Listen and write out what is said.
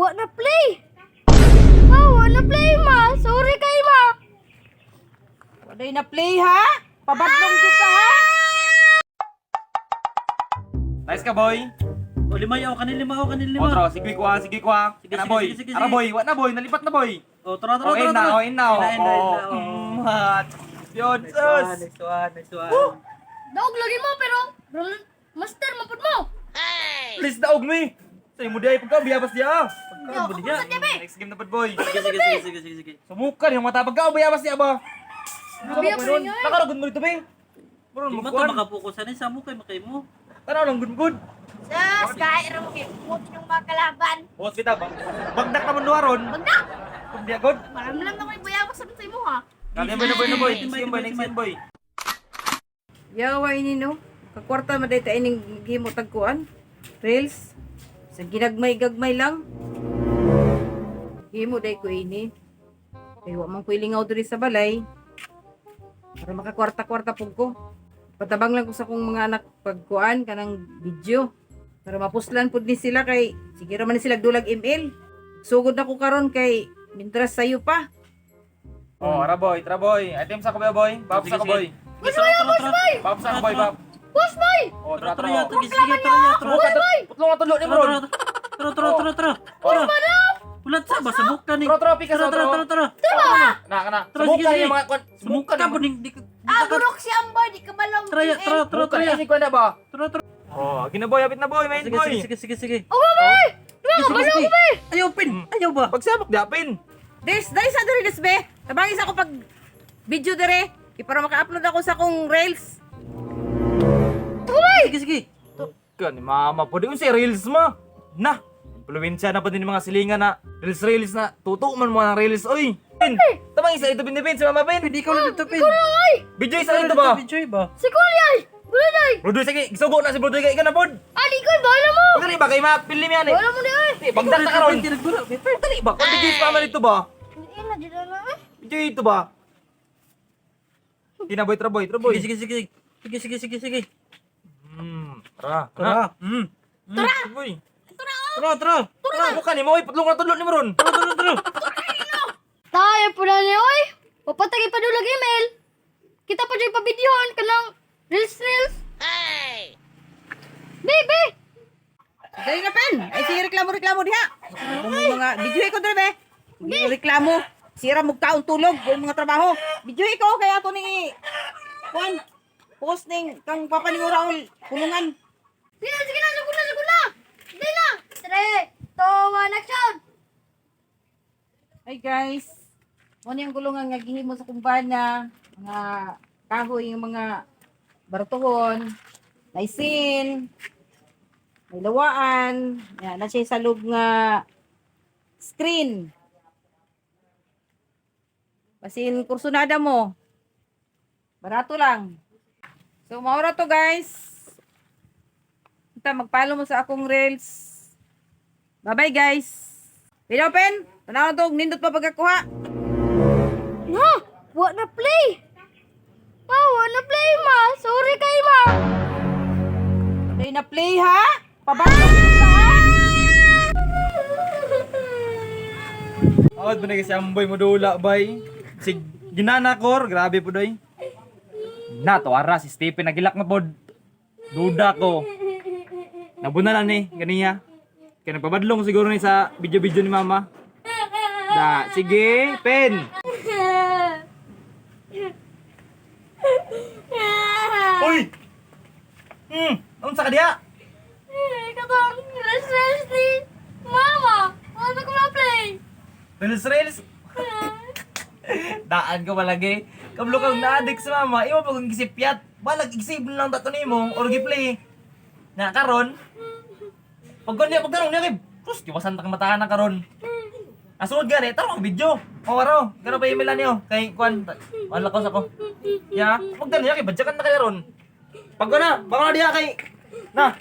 wa na play. Wa na play ma. Sorry kay ma. Waday na play ha? Pabadlong jud ka ha? Nice ka, boy. O, lima yaw, kanin lima. Otro, sige kwa. Sige, Kana, sige, boy. sige. Ara, boy. Wa na, boy. Nalipat na, boy. O, tara. Oh, in na. Yun, sus. Next one. Daog lagi mo pero master mapud mo. Please, daog me. Sa'yo mo diay pagka, biyabas diya. Yo, ako sa jabe. Next game na pa, boy. Sige. Sumukan yung mata pagka, biyabas diya ba? Biyabas niya, eh. Nakaragod mo dito, be. Bro, Di mo man to makapukusan sa mo kay mo. Tanaw lang, good. Sus, kahit rin mo kipot yung mga kalaban. Boss, kita ba? Bagdak naman nuwaron. Magda! Kung diya, good. Maram lang naman yung bayabas sa mo ha. Kami boy. Next game, boy. Yawa ini no. Kakwarta maday ta ining gimo tagkuan. Reels. Sa ginagmay-gagmay lang. Gimo day ko ini. Kay wa man ko ilingaw diri sa balay. Para makakwarta-kwarta pug ko. Patabang lang ko sa kong mga anak pagkuan kanang video. Para mapuslan pud ni sila kay sige ra man ni sila dulag email. Sugod na ko karon kay mintras sayo pa. Oh, tara, boy. Item sa ko ba, boy? Bab sa ko, boy. Bab sa ko, boy, bab. Boss boy! Oh, tara. Sige, Putlong na tulog ni bro. Tara. Ulat sa ba sa buka ni. Tara, pikas, Tara. Kana. Tara, Sumukan sige. yung mga kwan. Sumuka ka po di Burok si Amber, di ka balong. Sumukan yung kwan na ba? Tara. Oh, ginaboy, apit na boy, main boy. Sige. Oh, boy! Ayaw pin. Ayaw ba? Pagsabok dapin. Dahil sa diri des be. Tabangis ako pag video dire. Para maka-upload ako sa kong reels. Sige. Kan ni mama po di si reels mo. Na, influensya na pa din yung mga silingan na reels na tuto man mo ng reels oy. Tamang isa ito binibin si mama pin. Pwede ikaw na dito pin. Video isa ito ba? Video ba? Si Kuya! Bulanay! Brodoy sige, sugo na si Brodoy kay ka na pod. Ali ko, bahala mo! Pagdali ba kay mapili mi ani? Bahala mo di ay! Bagdak na karon. Dali ba? Kung video pa man dito ba? Ina, di na eh. Video ito ba? Tinaboy traboy. Sige. Tara. Tara. Boy. Tara. Bukan ni mo, putlong na tulog ni Maron. Tayo po na niya, oy! Papatagay pa dulag email! Kita pa dyan pa-videohan ka ng reels! Baby! Dali na pen. Ay sige reklamo diha. Kung mga video ko dire be. Hindi reklamo. Sira mo kaon tulog yung mga trabaho. Video ko kaya to ni kuan. Post ning kang papa ni Raul kulungan. Sige na! Sugod na! Hindi na! 3, 2, 1, action! Hi guys. Mo yung gulungan nga gihimo sa kumbana, mga kahoy yung mga bartuhon, laisin, may lawaan, yan na siya sa loob nga screen. Basin kursunada mo. Barato lang. So maura to guys. Kita magpalo mo sa akong reels. Bye-bye guys. Pinopen, tanaw to nindot pa pagkakuha. Na! Wa na play! Wa na play ma! Sorry kay ma! Day na play ha? Pabalik ka ha? Awad mo na kasi amboy mo dula bay. Si ginanakor, grabe po doy. Na to ara si Stephen nagilak na pod. Duda ko. Nabunalan ni ganiya. Kaya nagpabadlong siguro ni sa video-video ni mama. Da, sige, pen. Uy! Unsa ka diya? Katong reels ni Mama! Ano ko na-play? Reels. Daan ko malagi. Kablo kang na-addict sa mama, imo pag gisipyat. Balag igsave lang dato nimo or giplay. Na karon. Pag ganun niya kay, pus, kiwasan ta kamatahan na karon. Asunod gani, taro ang video. O aro, gano pa email niyo kay kuan. Wala ko sa ko. Ya, pag ganun niya kay badyakan na kay ron. Pag na diya kay na.